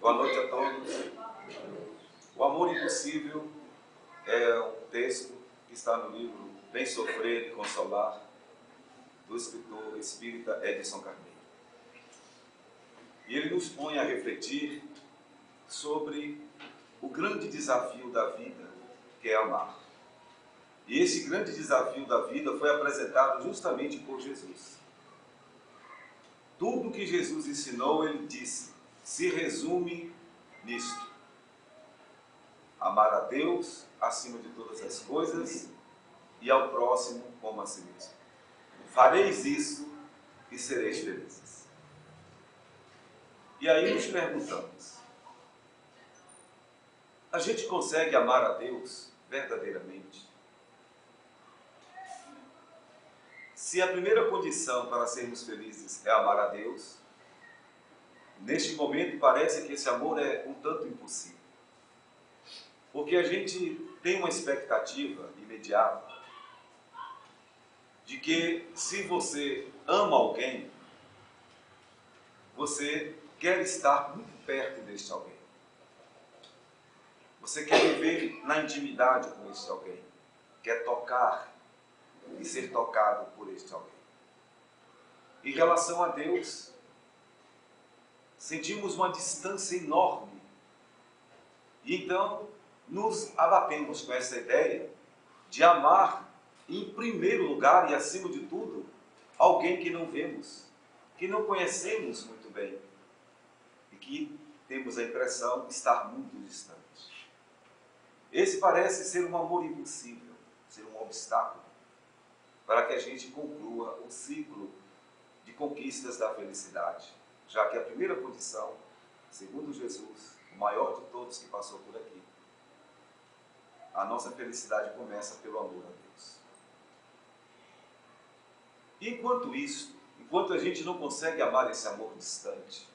Boa noite a todos. O Amor Impossível é um texto que está no livro Bem Sofrer e Consolar, do escritor espírita Edson Carneiro. E ele nos põe a refletir sobre o grande desafio da vida, que é amar. E esse grande desafio da vida foi apresentado justamente por Jesus. Tudo que Jesus ensinou, ele disse, se resume nisto: amar a Deus acima de todas as coisas e ao próximo como a si mesmo. Fareis isso e sereis felizes. E aí nos perguntamos, a gente consegue amar a Deus verdadeiramente? Se a primeira condição para sermos felizes é amar a Deus, neste momento parece que esse amor é um tanto impossível. Porque a gente tem uma expectativa imediata de que se você ama alguém, você quer estar muito perto deste alguém. Você quer viver na intimidade com este alguém. Quer tocar e ser tocado por este alguém. Em relação a Deus, sentimos uma distância enorme. E então nos abatemos com essa ideia de amar, em primeiro lugar e acima de tudo, alguém que não vemos, que não conhecemos muito bem e que temos a impressão de estar muito distante. Esse parece ser um amor impossível, ser um obstáculo para que a gente conclua o ciclo de conquistas da felicidade, já que a primeira condição, segundo Jesus, o maior de todos que passou por aqui, a nossa felicidade começa pelo amor a Deus. E enquanto isso, enquanto a gente não consegue amar esse amor distante,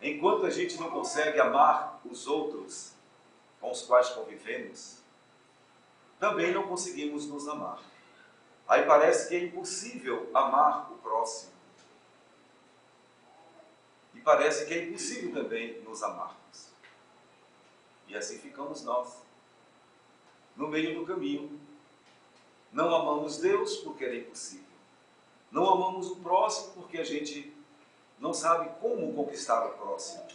enquanto a gente não consegue amar os outros com os quais convivemos, também não conseguimos nos amar. Aí parece que é impossível amar o próximo. E parece que é impossível também nos amarmos. E assim ficamos nós, no meio do caminho. Não amamos Deus porque é impossível. Não amamos o próximo porque a gente não sabe como conquistar o próximo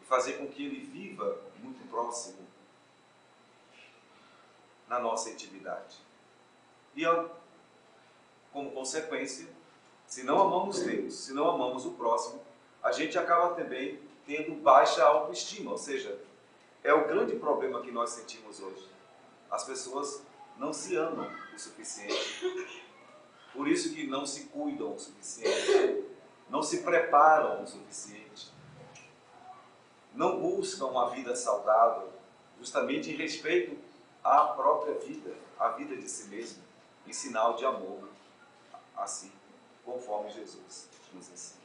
e fazer com que ele viva muito próximo na nossa intimidade. E, como consequência, se não amamos Deus, se não amamos o próximo, a gente acaba também tendo baixa autoestima, ou seja, é o grande problema que nós sentimos hoje. As pessoas não se amam o suficiente, por isso que não se cuidam o suficiente, não se preparam o suficiente, não buscam uma vida saudável, justamente em respeito à própria vida, à vida de si mesmo, em sinal de amor, assim, conforme Jesus nos ensina.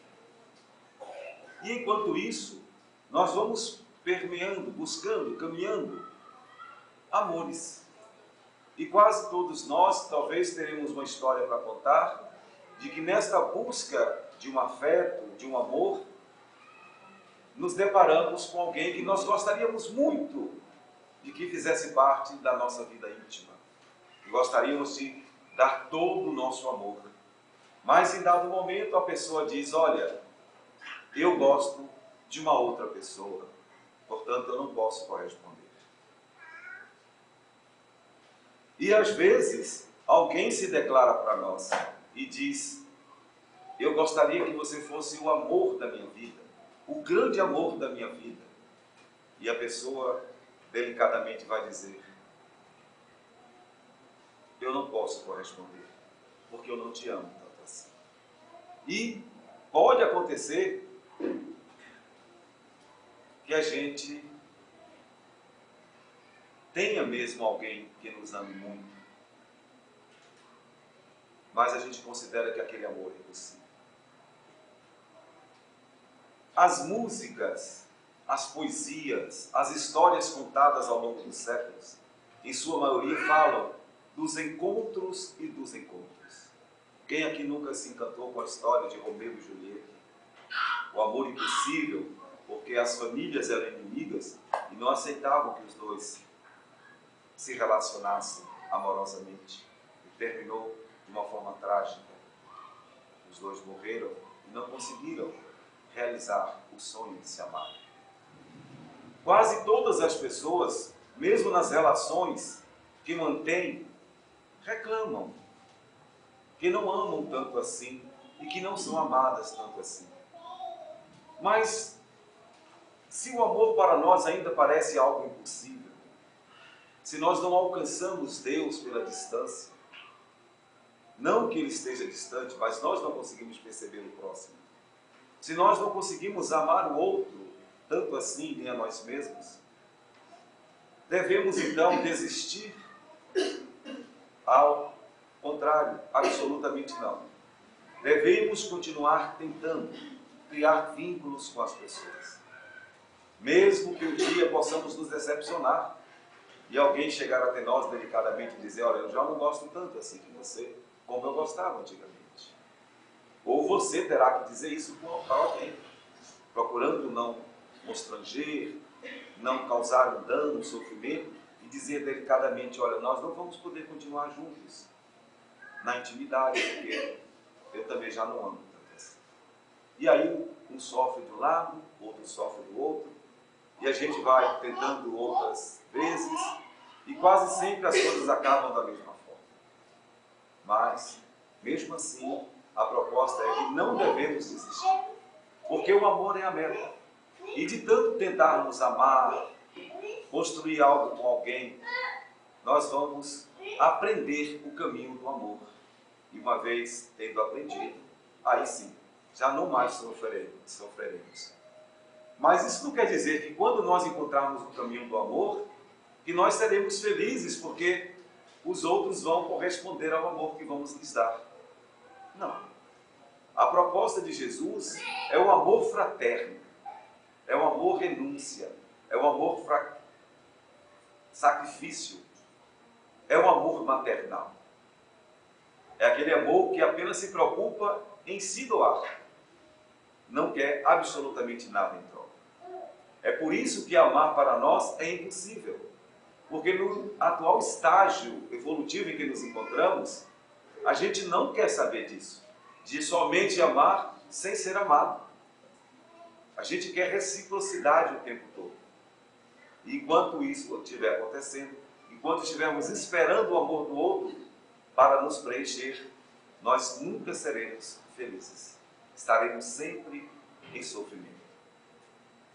E enquanto isso, nós vamos permeando, buscando, caminhando amores. E quase todos nós, talvez, teremos uma história para contar, de que nesta busca de um afeto, de um amor, nos deparamos com alguém que nós gostaríamos muito de que fizesse parte da nossa vida íntima. E gostaríamos de dar todo o nosso amor. Mas em dado momento a pessoa diz, olha, eu gosto de uma outra pessoa, portanto eu não posso corresponder. E às vezes alguém se declara para nós e diz, eu gostaria que você fosse o amor da minha vida, o grande amor da minha vida. E a pessoa delicadamente vai dizer, eu não posso corresponder, porque eu não te amo tanto assim. E pode acontecer que a gente tenha mesmo alguém que nos ame muito, mas a gente considera que aquele amor é impossível. As músicas, as poesias, as histórias contadas ao longo dos séculos, em sua maioria falam dos encontros e dos encontros. Quem aqui nunca se encantou com a história de Romeu e Julieta? O amor impossível, porque as famílias eram inimigas e não aceitavam que os dois se relacionassem amorosamente. E terminou de uma forma trágica. Os dois morreram e não conseguiram realizar o sonho de se amar. Quase todas as pessoas, mesmo nas relações que mantêm, reclamam que não amam tanto assim e que não são amadas tanto assim. Mas, se o amor para nós ainda parece algo impossível, se nós não alcançamos Deus pela distância, não que Ele esteja distante, mas nós não conseguimos perceber o próximo, se nós não conseguimos amar o outro tanto assim, nem a nós mesmos, devemos então desistir? Ao contrário, absolutamente não. Devemos continuar tentando criar vínculos com as pessoas. Mesmo que um dia possamos nos decepcionar e alguém chegar até nós delicadamente e dizer: olha, eu já não gosto tanto assim de você como eu gostava antigamente. Ou você terá que dizer isso para alguém, procurando não constranger, não causar um dano, um sofrimento, e dizer delicadamente: olha, nós não vamos poder continuar juntos na intimidade, porque eu também já não amo tanto assim. E aí um sofre de um lado, outro sofre do outro, e a gente vai tentando outras vezes, e quase sempre as coisas acabam da mesma forma. Mas, mesmo assim, a proposta é que não devemos desistir, porque o amor é a meta. E de tanto tentarmos amar, construir algo com alguém, nós vamos aprender o caminho do amor. E uma vez tendo aprendido, aí sim, já não mais sofreremos. Mas isso não quer dizer que quando nós encontrarmos o caminho do amor, que nós seremos felizes porque os outros vão corresponder ao amor que vamos lhes dar. Não. A proposta de Jesus é o amor fraterno, é o amor renúncia, é o amor sacrifício, é o amor maternal. É aquele amor que apenas se preocupa em se doar, não quer absolutamente nada em troca. É por isso que amar para nós é impossível, porque no atual estágio evolutivo em que nos encontramos, a gente não quer saber disso, de somente amar sem ser amado. A gente quer reciprocidade o tempo todo. E enquanto isso estiver acontecendo, enquanto estivermos esperando o amor do outro para nos preencher, nós nunca seremos felizes. Estaremos sempre em sofrimento.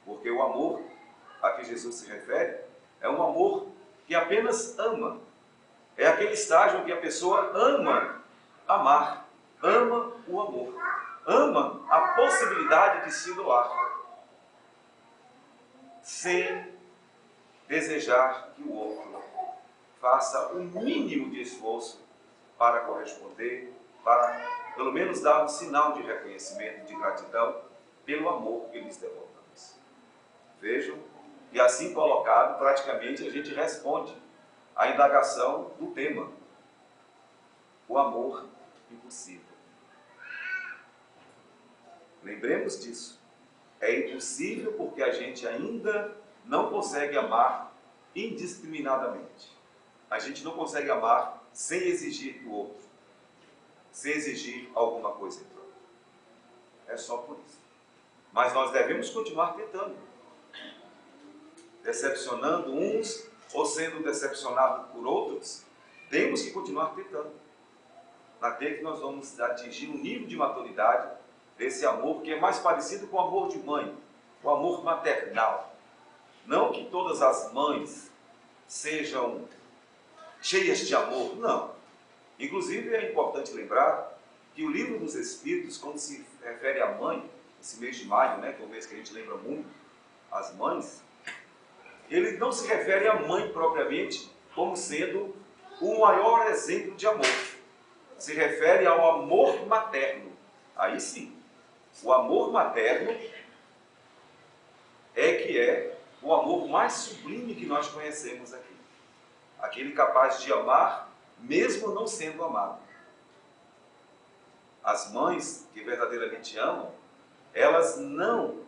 Porque o amor a que Jesus se refere é um amor que apenas ama. É aquele estágio em que a pessoa ama amar, ama o amor, ama a possibilidade de se doar, sem desejar que o outro faça o mínimo de esforço para corresponder, para pelo menos dar um sinal de reconhecimento, de gratidão pelo amor que lhes devolvemos. Vejam, e assim colocado, praticamente a gente responde à indagação do tema: o amor impossível. Lembremos disso. É impossível porque a gente ainda não consegue amar indiscriminadamente. A gente não consegue amar sem exigir do outro, sem exigir alguma coisa em troca. É só por isso. Mas nós devemos continuar tentando, decepcionando uns ou sendo decepcionados por outros. Temos que continuar tentando, até que nós vamos atingir um nível de maturidade desse amor que é mais parecido com o amor de mãe, o amor maternal. Não que todas as mães sejam cheias de amor, não. Inclusive é importante lembrar que o Livro dos Espíritos, quando se refere à mãe, esse mês de maio, né, que é o mês que a gente lembra muito as mães, ele não se refere à mãe propriamente como sendo o maior exemplo de amor. Se refere ao amor materno. Aí sim, o amor materno é o amor mais sublime que nós conhecemos aqui. Aquele capaz de amar mesmo não sendo amado. As mães que verdadeiramente amam, elas não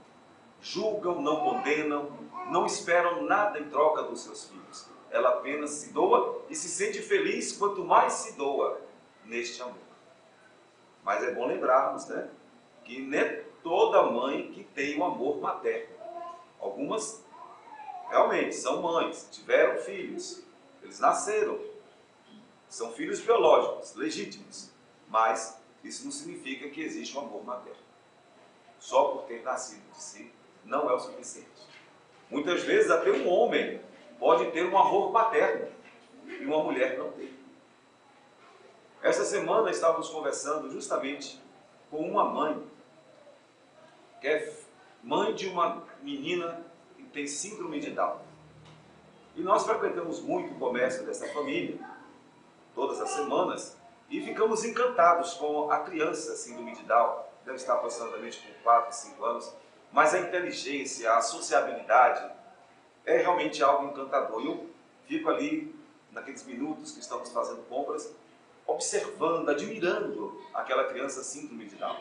julgam, não condenam, não esperam nada em troca dos seus filhos. Ela apenas se doa e se sente feliz quanto mais se doa neste amor. Mas é bom lembrarmos, né, que não é toda mãe que tem o amor materno. Algumas realmente são mães, tiveram filhos, eles nasceram, são filhos biológicos, legítimos, mas isso não significa que existe um amor materno. Só por ter nascido de si não é o suficiente. Muitas vezes até um homem pode ter um amor materno e uma mulher não tem. Essa semana estávamos conversando justamente com uma mãe, que é mãe de uma menina que tem síndrome de Down. E nós frequentamos muito o comércio dessa família, todas as semanas, e ficamos encantados com a criança síndrome de Down. Deve estar aproximadamente com 4, 5 anos, mas a inteligência, a sociabilidade é realmente algo encantador. Eu fico ali, naqueles minutos que estamos fazendo compras, observando, admirando aquela criança síndrome de Down.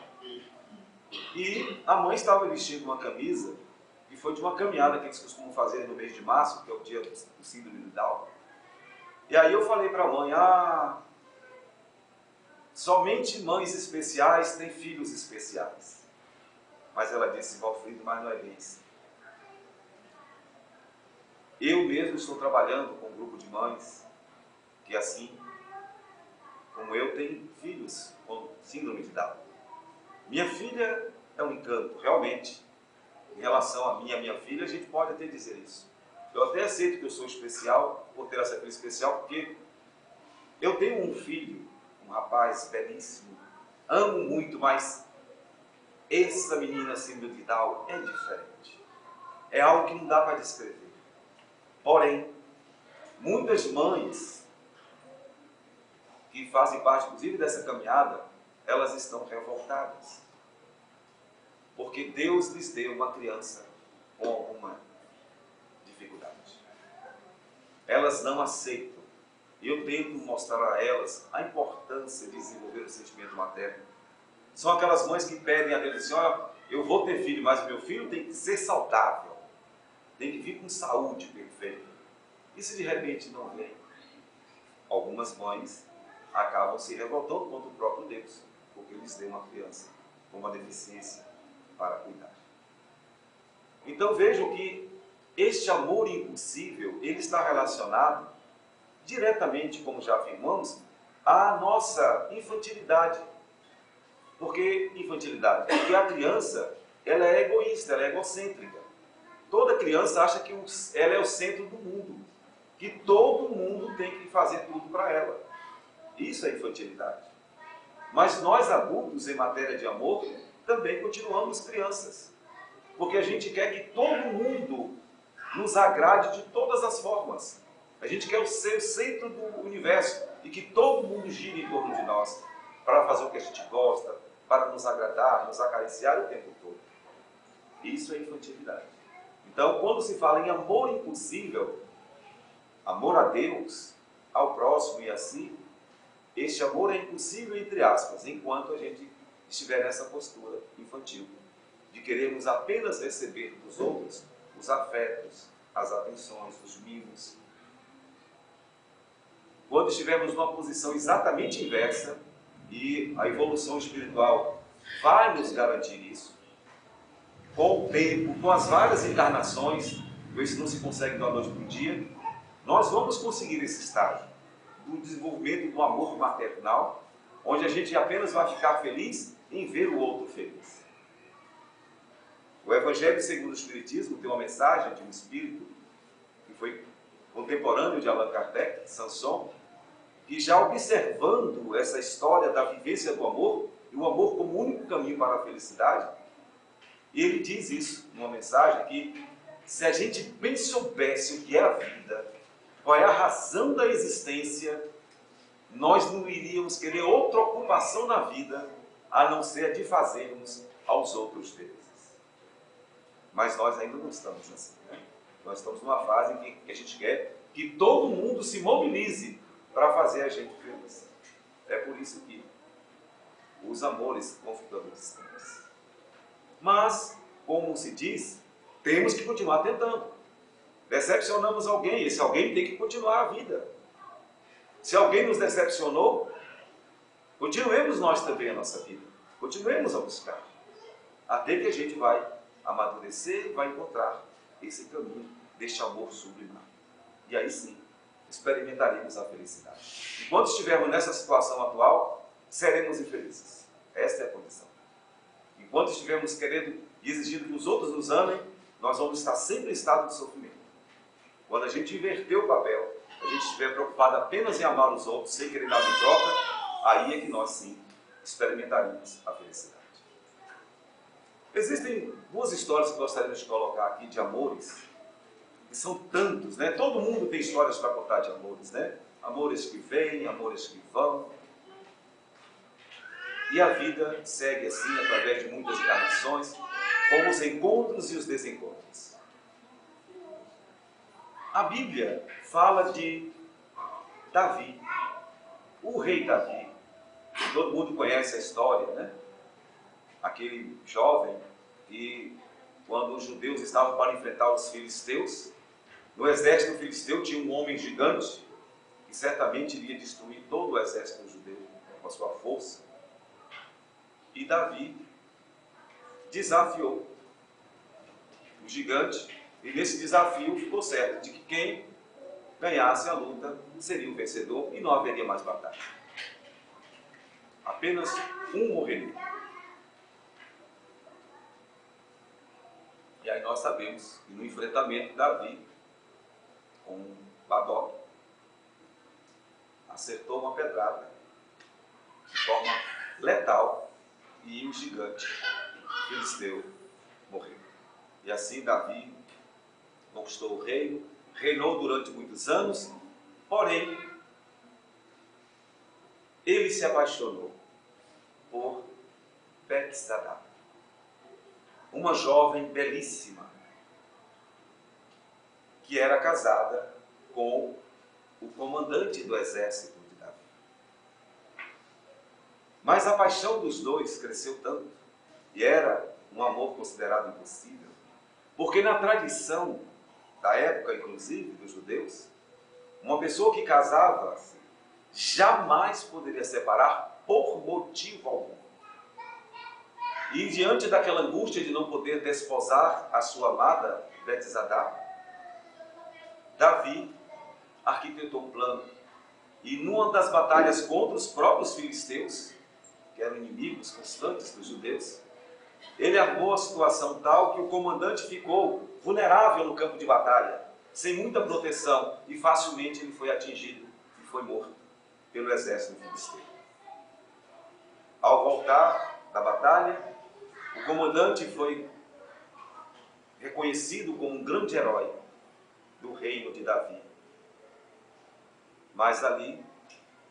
E a mãe estava vestindo uma camisa que foi de uma caminhada que eles costumam fazer no mês de março, que é o dia do síndrome de Down. E aí eu falei para a mãe, somente mães especiais têm filhos especiais. Mas ela disse, Valfrido, mas não é bem assim. Eu mesmo estou trabalhando com um grupo de mães que, assim como eu, tem filhos com síndrome de Down. Minha filha é um encanto, realmente. Em relação a mim e a minha filha, a gente pode até dizer isso. Eu até aceito que eu sou especial, por ter essa filha especial, porque eu tenho um filho, um rapaz belíssimo, amo muito, mas essa menina síndrome de Down é diferente. É algo que não dá para descrever. Porém, muitas mães que fazem parte, inclusive, dessa caminhada, elas estão revoltadas. Porque Deus lhes deu uma criança com alguma dificuldade. Elas não aceitam. E eu tento mostrar a elas a importância de desenvolver o sentimento materno. São aquelas mães que pedem a Deus assim, olha, eu vou ter filho, mas o meu filho tem que ser saudável. Tem que vir com saúde perfeita. E se de repente não vem? Algumas mães acabam se revoltando contra o próprio Deus, porque lhes deu uma criança com uma deficiência para cuidar. Então vejam que este amor impossível, ele está relacionado diretamente, como já afirmamos, à nossa infantilidade. Por que infantilidade? Porque a criança, ela é egoísta, ela é egocêntrica. Toda criança acha que ela é o centro do mundo, que todo mundo tem que fazer tudo para ela. Isso é infantilidade. Mas nós adultos, em matéria de amor, também continuamos crianças. Porque a gente quer que todo mundo nos agrade de todas as formas. A gente quer ser o centro do universo e que todo mundo gire em torno de nós para fazer o que a gente gosta, para nos agradar, nos acariciar o tempo todo. Isso é infantilidade. Então, quando se fala em amor impossível, amor a Deus, ao próximo e a si, este amor é impossível, entre aspas, enquanto a gente estiver nessa postura infantil, de querermos apenas receber dos outros os afetos, as atenções, os mimos. Quando estivermos numa posição exatamente inversa, e a evolução espiritual vai nos garantir isso, com o tempo, com as várias encarnações, isso não se consegue da noite para o dia, nós vamos conseguir esse estágio do desenvolvimento do amor maternal, onde a gente apenas vai ficar feliz em ver o outro feliz. O Evangelho segundo o Espiritismo tem uma mensagem de um espírito que foi contemporâneo de Allan Kardec, Sanson, que já observando essa história da vivência do amor, e o amor como único caminho para a felicidade, e ele diz isso numa mensagem, que se a gente bem soubesse o que é a vida, qual é a razão da existência, nós não iríamos querer outra ocupação na vida, a não ser a de fazermos aos outros felizes. Mas nós ainda não estamos assim, né? Nós estamos numa fase em que a gente quer que todo mundo se mobilize para fazer a gente feliz. É por isso que os amores vão ficando distantes. Mas, como se diz, temos que continuar tentando. Decepcionamos alguém, esse alguém tem que continuar a vida. Se alguém nos decepcionou, continuemos nós também a nossa vida. Continuemos a buscar. Até que a gente vai amadurecer e vai encontrar esse caminho deste amor sublimar. E aí sim, experimentaremos a felicidade. Enquanto estivermos nessa situação atual, seremos infelizes. Esta é a condição. Enquanto estivermos querendo e exigindo que os outros nos amem, nós vamos estar sempre em estado de sofrimento. Quando a gente inverter o papel, a gente estiver preocupado apenas em amar os outros, sem querer nada em troca, aí é que nós sim experimentaremos a felicidade. Existem duas histórias que gostaríamos de colocar aqui de amores, que são tantos, né? Todo mundo tem histórias para contar de amores, né? Amores que vêm, amores que vão. E a vida segue assim, através de muitas encarnações, com os encontros e os desencontros. A Bíblia fala de Davi, o rei Davi. Todo mundo conhece a história, né? Aquele jovem que, quando os judeus estavam para enfrentar os filisteus, no exército filisteu tinha um homem gigante que certamente iria destruir todo o exército judeu com a sua força. E Davi desafiou o gigante, e nesse desafio ficou certo de que quem ganhasse a luta seria o vencedor e não haveria mais batalha. Apenas um morreria. E aí nós sabemos que no enfrentamento, Davi, com Badoc, acertou uma pedrada de forma letal e o gigante filisteu morreu. E assim Davi conquistou o reino, reinou durante muitos anos, porém, ele se apaixonou por Betsabá, uma jovem belíssima, que era casada com o comandante do exército de Davi. Mas a paixão dos dois cresceu tanto, e era um amor considerado impossível, porque na tradição da época, inclusive, dos judeus, uma pessoa que casava-se jamais poderia separar por motivo algum. E diante daquela angústia de não poder desposar a sua amada Betsabá, Davi arquitetou um plano. E numa das batalhas contra os próprios filisteus, que eram inimigos constantes dos judeus, ele armou a situação tal que o comandante ficou vulnerável no campo de batalha, sem muita proteção, e facilmente ele foi atingido e foi morto pelo exército filisteu. Ao voltar da batalha, o comandante foi reconhecido como um grande herói do reino de Davi. Mas ali,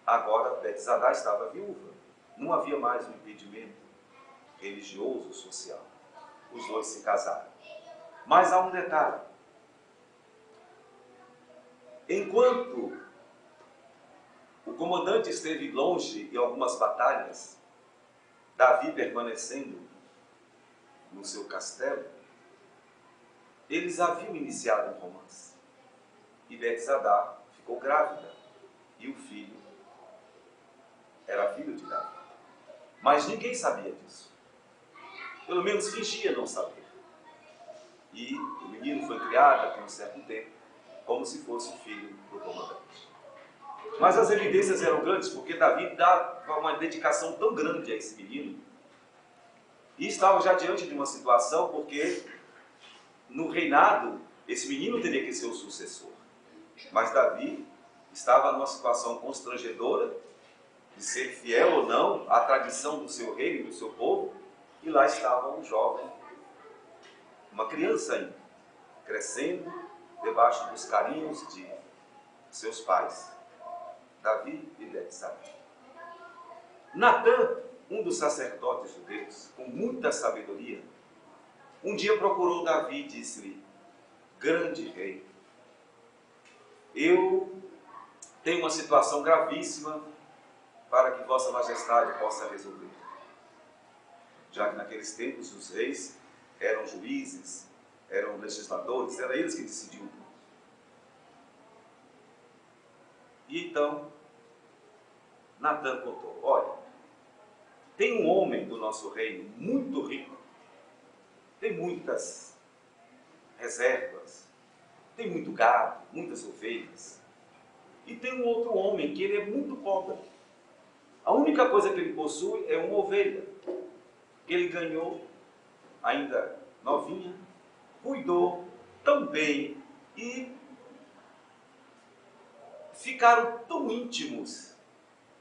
agora, Betsabá estava viúva. Não havia mais um impedimento religioso, social. Os dois se casaram. Mas há um detalhe. Enquanto o comandante esteve longe em algumas batalhas, Davi permanecendo no seu castelo, eles haviam iniciado um romance. E Betsabá ficou grávida. E o filho era filho de Davi. Mas ninguém sabia disso. Pelo menos fingia não saber. E o menino foi criado por um certo tempo, como se fosse o filho do comandante. Mas as evidências eram grandes, porque Davi dava uma dedicação tão grande a esse menino, e estava já diante de uma situação, porque no reinado, esse menino teria que ser o sucessor. Mas Davi estava numa situação constrangedora, de ser fiel ou não à tradição do seu reino e do seu povo, e lá estava um jovem, uma criança ainda, crescendo debaixo dos carinhos de seus pais, Davi e Betsabá. Natã, um dos sacerdotes judeus, com muita sabedoria, um dia procurou Davi e disse-lhe: grande rei, eu tenho uma situação gravíssima para que Vossa Majestade possa resolver. Já que naqueles tempos os reis eram juízes, eram legisladores, eram eles que decidiam. E então, Natan contou, olha, tem um homem do nosso reino muito rico, tem muitas reservas, tem muito gado, muitas ovelhas, e tem um outro homem que ele é muito pobre. A única coisa que ele possui é uma ovelha, que ele ganhou, ainda novinha, cuidou tão bem e ficaram tão íntimos,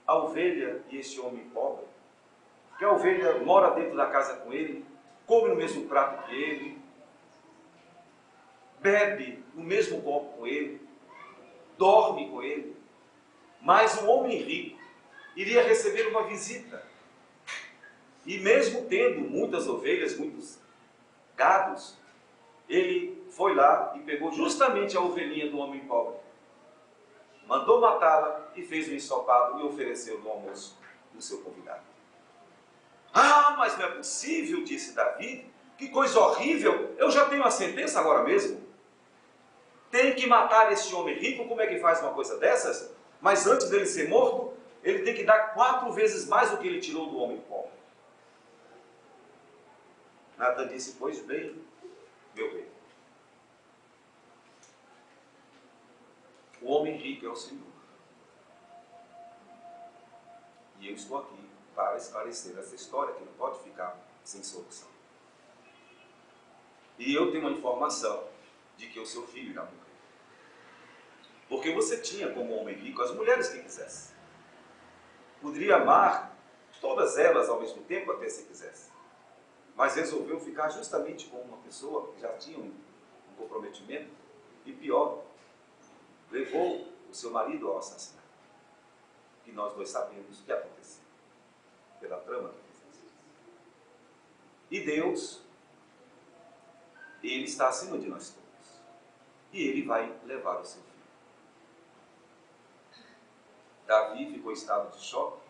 a ovelha e este homem pobre, que a ovelha mora dentro da casa com ele, come no mesmo prato que ele, bebe no mesmo copo com ele, dorme com ele. Mas o homem rico iria receber uma visita. E mesmo tendo muitas ovelhas, muitos gados, ele foi lá e pegou justamente a ovelhinha do homem pobre, mandou matá-la e fez um ensopado e ofereceu no almoço do seu convidado. Ah, mas não é possível, disse Davi, que coisa horrível, eu já tenho a sentença agora mesmo. Tem que matar este homem rico, como é que faz uma coisa dessas? Mas antes dele ser morto, ele tem que dar 4 vezes mais do que ele tirou do homem pobre. Natan disse, pois bem, meu rei. O homem rico é o Senhor. E eu estou aqui para esclarecer essa história que não pode ficar sem solução. E eu tenho uma informação de que o seu filho irá morrer. Porque você tinha como homem rico as mulheres que quisesse. Poderia amar todas elas ao mesmo tempo até se quisesse. Mas resolveu ficar justamente com uma pessoa que já tinha um comprometimento. E pior, levou o seu marido ao assassinato. E nós dois sabemos o que aconteceu. Pela trama que fizemos. E Deus, Ele está acima de nós todos. E Ele vai levar o seu filho. Davi ficou em estado de choque.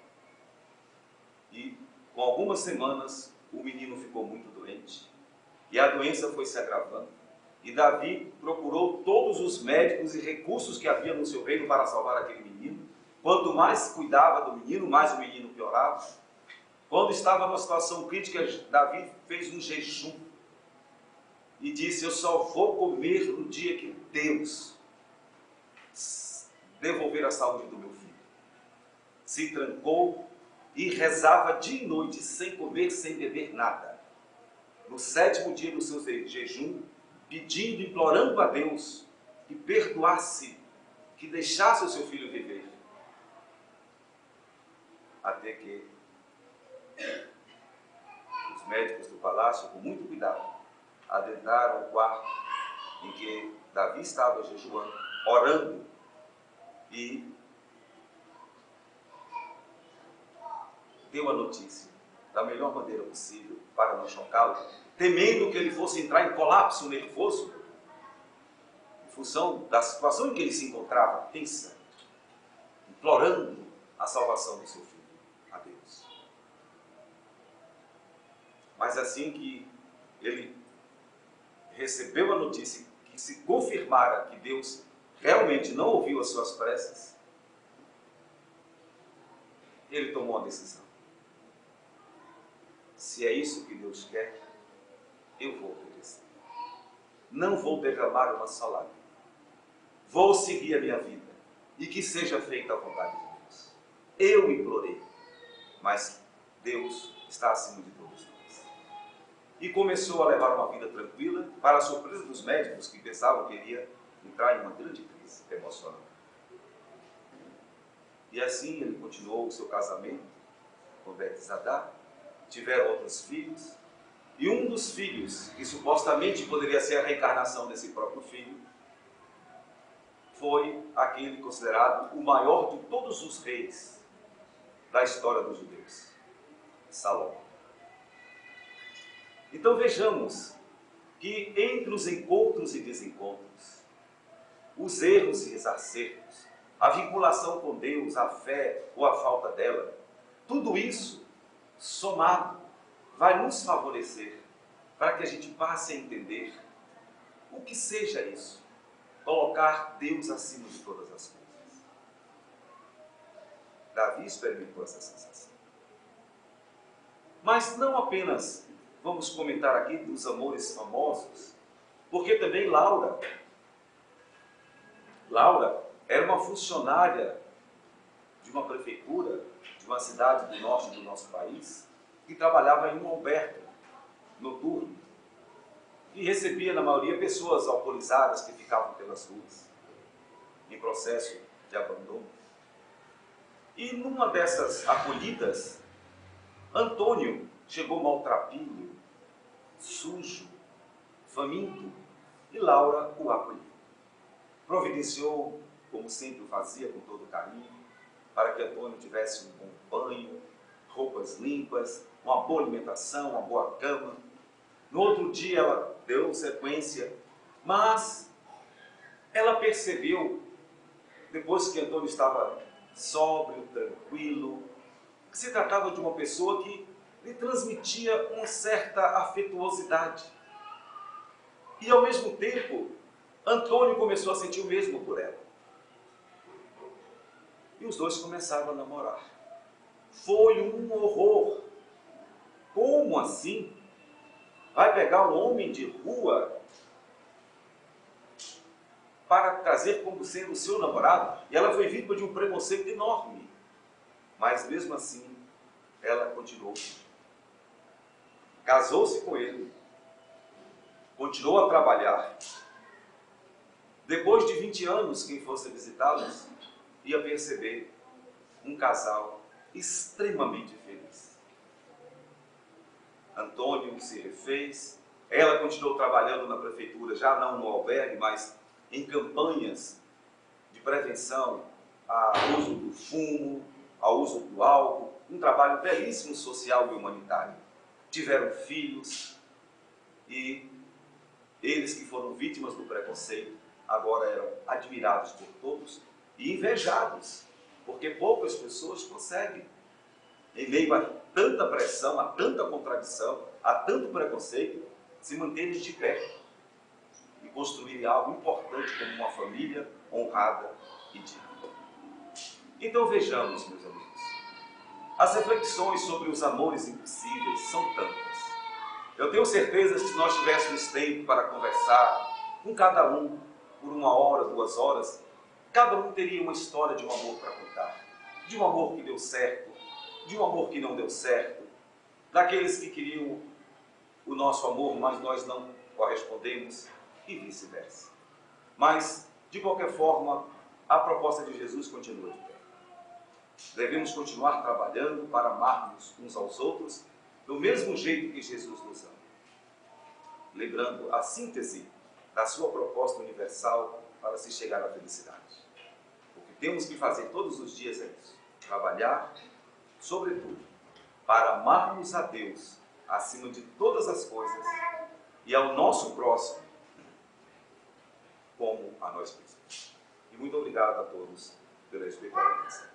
E com algumas semanas, o menino ficou muito doente. E a doença foi se agravando. E Davi procurou todos os médicos e recursos que havia no seu reino para salvar aquele menino. Quanto mais cuidava do menino, mais o menino piorava. Quando estava numa situação crítica, Davi fez um jejum e disse, eu só vou comer no dia que Deus devolver a saúde do meu filho. Se trancou e rezava dia e noite, sem comer, sem beber nada. No 7º dia do seu jejum, pedindo, implorando a Deus que perdoasse, que deixasse o seu filho viver. Até que os médicos do palácio, com muito cuidado, adentraram o quarto em que Davi estava jejuando, orando, e deu a notícia da melhor maneira possível para não chocá-lo, temendo que ele fosse entrar em colapso nervoso, em função da situação em que ele se encontrava, tensa, implorando a salvação do seu filho a Deus. Mas assim que ele recebeu a notícia que se confirmara que Deus realmente não ouviu as suas preces, ele tomou uma decisão. Se é isso que Deus quer, eu vou obedecer. Não vou derramar uma só lágrima. Vou seguir a minha vida e que seja feita a vontade de Deus. Eu implorei, mas Deus está acima de todos nós. E começou a levar uma vida tranquila, para a surpresa dos médicos que pensavam que iria entrar em uma grande crise emocional. E assim ele continuou o seu casamento com Betsabá. Tiveram outros filhos, e um dos filhos, que supostamente poderia ser a reencarnação desse próprio filho, foi aquele considerado o maior de todos os reis da história dos judeus, Salomão. Então vejamos que entre os encontros e desencontros, os erros e os acertos, a vinculação com Deus, a fé ou a falta dela, tudo isso somado vai nos favorecer para que a gente passe a entender O que seja isso? Colocar Deus acima de todas as coisas. Davi experimentou essa sensação. Mas não apenas vamos comentar aqui dos amores famosos, porque também Laura era uma funcionária de uma prefeitura, de uma cidade do norte do nosso país, que trabalhava em um albergue noturno e recebia, na maioria, pessoas alcoolizadas que ficavam pelas ruas, em processo de abandono. E numa dessas acolhidas, Antônio chegou maltrapilho, sujo, faminto, e Laura o acolheu. Providenciou, como sempre o fazia, com todo carinho, para que Antônio tivesse um bom banho, roupas limpas, uma boa alimentação, uma boa cama. No outro dia ela deu sequência, mas ela percebeu, depois que Antônio estava sóbrio, tranquilo, que se tratava de uma pessoa que lhe transmitia uma certa afetuosidade. E ao mesmo tempo, Antônio começou a sentir o mesmo por ela. E os dois começaram a namorar. Foi um horror. Como assim? Vai pegar um homem de rua para trazer como sendo o seu namorado? E ela foi vítima de um preconceito enorme. Mas mesmo assim, ela continuou. Casou-se com ele. Continuou a trabalhar. Depois de 20 anos, quem fosse visitá-los ia perceber um casal extremamente feliz. Antônio se refez, ela continuou trabalhando na prefeitura, já não no albergue, mas em campanhas de prevenção ao uso do fumo, ao uso do álcool, um trabalho belíssimo social e humanitário. Tiveram filhos e eles que foram vítimas do preconceito agora eram admirados por todos e invejados, porque poucas pessoas conseguem, em meio a tanta pressão, a tanta contradição, a tanto preconceito, se manterem de pé e construírem algo importante como uma família honrada e digna. Então vejamos, meus amigos, as reflexões sobre os amores impossíveis são tantas. Eu tenho certeza que se nós tivéssemos tempo para conversar com cada um por 1 hora, 2 horas, cada um teria uma história de um amor para contar. De um amor que deu certo, de um amor que não deu certo, daqueles que queriam o nosso amor, mas nós não correspondemos, e vice-versa. Mas, de qualquer forma, a proposta de Jesus continua de pé. Devemos continuar trabalhando para amarmos uns aos outros do mesmo jeito que Jesus nos ama. Lembrando a síntese da sua proposta universal para se chegar à felicidade. O que temos que fazer todos os dias é isso. Trabalhar, sobretudo, para amarmos a Deus acima de todas as coisas e ao nosso próximo como a nós mesmos. E muito obrigado a todos pela especulação.